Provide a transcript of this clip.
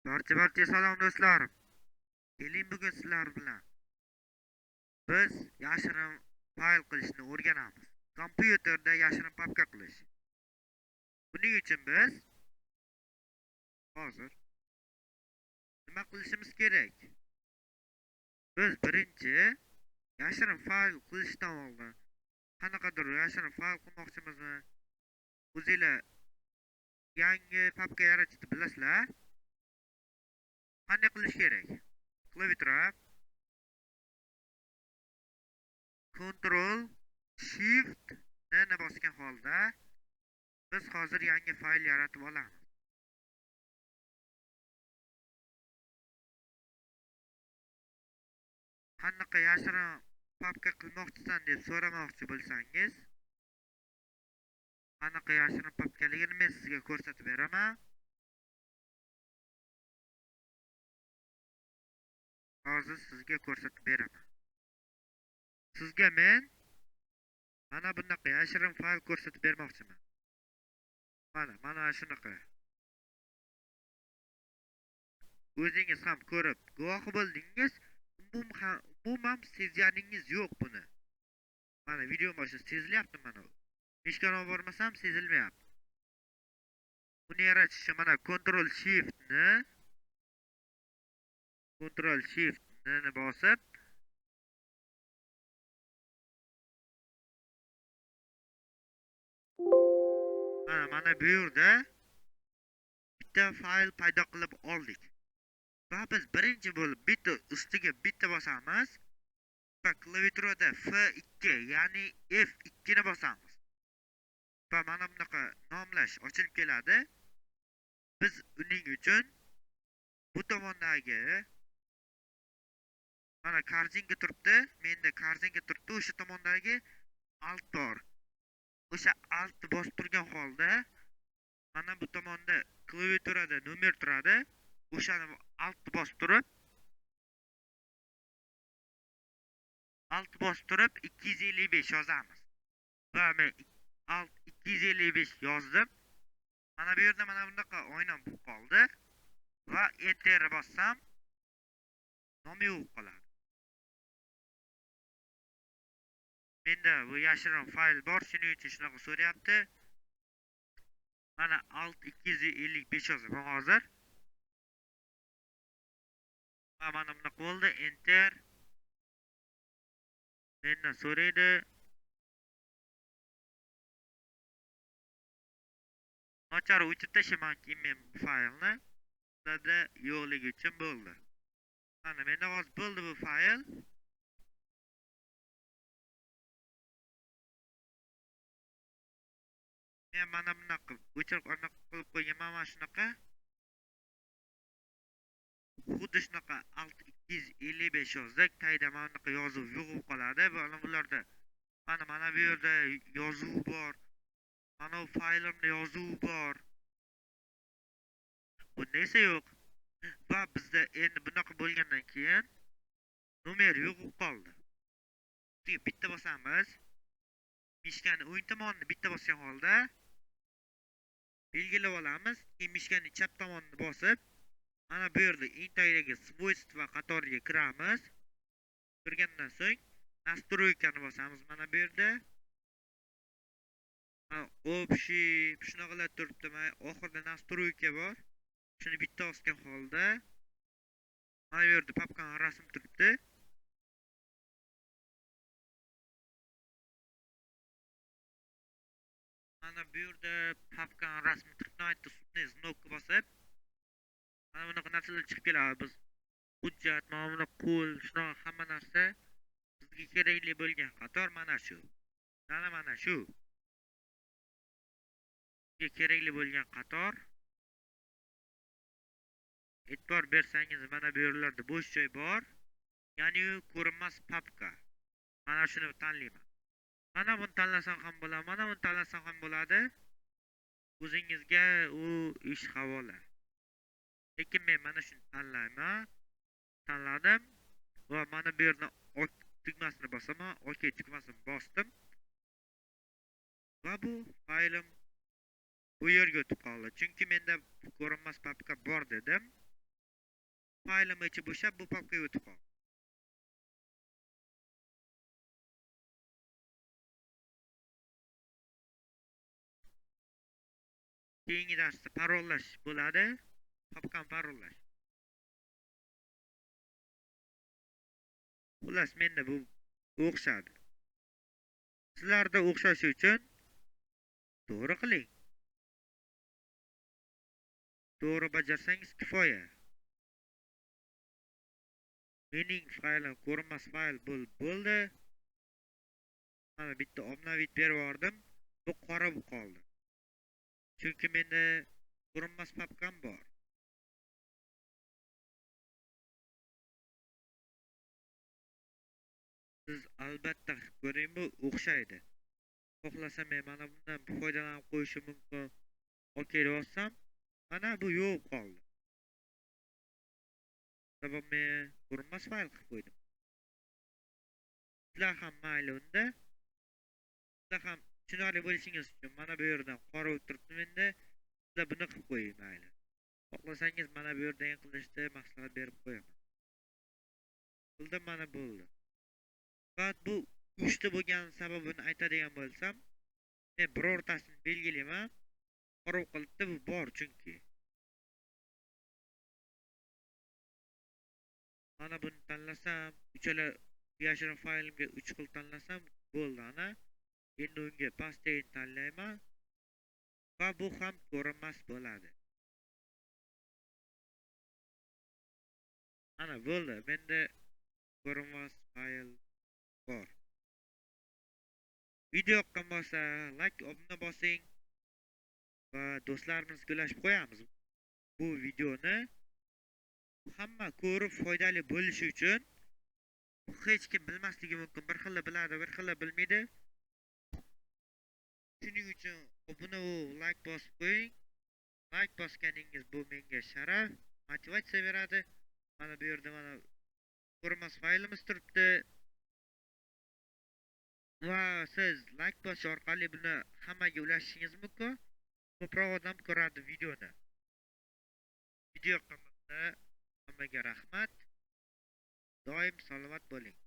Barcha salom do'stlarim. Keling bugun sizlar bilan biz yashirin fayl qilishni o'rganamiz. Kompyuterda yashirin papka qilish. Buning uchun biz hozir nima qilishimiz kerak? Biz birinchi yashirin fayl qilishdan oldin qanaqadir yashirin fayl qilmoqchimizmi? O'zingizlar yangi papka yaratishni bilasizlar? Qanday qilish kerak? Klaviatura Ctrl Shift ni bosgan holda biz hozir yangi fayl yaratib olamiz. Qanaqa yashirin papka qilmoqchisan deb so'ramoqchi bo'lsangiz, qanaqa yashirin papkaligini men sizga ko'rsatib beraman. Hozir sizga ko'rsatib beraman. Sizga men mana bunaqa yashirin fayl ko'rsatib bermoqchiman. Mana shunaqa. O'zingiz ham ko'rib guvohi bo'ldingiz. Umuman sezganingiz yo'q buni. Mana video boshida sezilyapti mana. Mishkani olib bormasam sezilmayapti. Buni yaratish mana Ctrl Shift ni bosib mana bu yerda bitta fayl paydo qilib oldik. Va biz birinchi bo'lib bitta ustiga bitta bosamiz va klaviaturada F2 ya'ni F2 ni bosamiz. Va mana bunaqa nomlash ochilib keladi. Biz uning uchun bu tomondagi mana korzinka turibdi. Menda korzinka turibdi. O'sha tomondagi alt bor. O'sha alt bosib turgan holda mana bu tomonda klaviaturada nomer turadi. O'shani alt bosib turib 255 yozamiz. Va men alt 255 yozdim. Mana bu yerda mana bunaqa oyna bo'lib qoldi va enter bossam nomi yo'q qoladi. Menda bu yashirin fayl bor, shuning uchun shunaqa so'rayapti. Mana alt 255 yozaman hozir. Va mana bunaqa bo'ldi, enter. Mendan so'raydi. Nachar o'chirib tashlamanki men bu faylni. Bunda yo'qligi uchun bo'ldi. Mana menda hozir bo'ldi bu fayl. Men mana bunaqa o'chirib qilib qo'yganman mana shunaqa. Xuddi shunaqa alt 255 yozdik. Tayda mana bunaqa yozuv yo'qib qoladi. Bularda mana bu yerda yozuv bor. Mana bu faylimda yozuv bor. Bunda esa yo'q. Va bizda endi bunaqa bo'lgandan keyin nomer yo'qib qoldi. Ustiga bitta bosamiz. Mishkani o'ng tomonini bitta bosgan holda belgilab olamiz. Keyin mishkani chap tomonini bosib, mana bu yerda eng tagidagi svойства qatoriga kiramiz. Kirgandan so'ng настройкani bosamiz mana bu yerda. Общий shunaqalar turibdi. Oxirida настройка bor. Shuni bitta bosgan holda mana bu yerda papkaning rasmi turibdi. Mana bu yerda papkaning rasmi turibdi. Aytdi sutni znokka bosib mana bunaqa narsalar chiqib keladi. Biz hujjat, mana qo'l, shunaqa hamma narsa bizga kerakli bo'lgan qator mana shu. Mana shu. Bizga kerakli bo'lgan qator e'tibor bersangiz mana bu yerlarda bo'sh joy bor. Ya'ni ko'rinmas papka. Mana shuni tanlayman. Mana buni tanlasam ham bo'ladi, mana buni tanlasam ham bo'ladi. O'zingizga u ish havola. Lekin men mana shuni tanlayman. Tanladim va mana bu yerdan OK tugmasini bosaman. OK tugmasini bosdim. Va bu faylim bu yerga o'tib qoldi. Chunki menda ko'rinmas papka bor dedim. faylim ichi bo'shab bu papkaga o'tib qoldi. Keyingi darsda parollash bo'ladi. Papkani parollash. Xullas menda bu o'xshadi. Sizlarda o'xshashi uchun to'g'ri qiling. To'g'ri bajarsangiz kifoya. Mening faylim ko'rinmas fayl bo'ldi. Mana bitta ommaviy berib yubordim. Bu qora bo'lib qoldi. Chunki menda ko'rinmas papkam bor. Siz albatta ko'ring, bu o'xshaydi. Xohlasam men mana bundan foydalanib qo'yishim mumkin. Okey bosam, mana bu yo'q qoldi. Sabab men ko'rinmas fayl qilib qo'ydim. Sizlar ham mayli unda. Sizlar ham tushunarli bo'lishingiz uchun mana bu yerdan qora o'tiribdi menda. Sizlar buni qilib qo'ying mayli. Xohlasangiz mana bu yerdan qilishni maslahat berib qo'yaman. Bildim, mana bo'ldi. Faqat bu uchta bo'lgan sababini aytadigan bo'lsam, men birortasini belgilayman. Qora qilibdi, bu bor chunki. Mana buni tanlasam, uchala yashirin faylimga 3 xil tanlasam bo'ldi ana. Endi unga pastdagini tanlayman va bu ham ko'rinmas bo'ladi. Ana bo'ldi. Menda ko'rinmas fayl bor. Video yoqqan bo'lsa, like, obuna bosing va do'stlarimizga ulashib qo'yamiz. Bu videoni hamma ko'rib foydali bo'lishi uchun hech kim bilmasligi mumkin. Bir xil biladi, bir xil bilmaydi. Shuning uchun obuna va like bosib qo'ying. Like bosganingiz bu menga sharaf, motivatsiya beradi. Mana bu yerda mana ko'rinmas faylimiz turibdi. Va siz like bosish orqali buni hammaga ulashishingiz mumkin. Ko'proq odam ko'radi videoni. Video yoqqanda hammaga rahmat. Doim salomat bo'ling.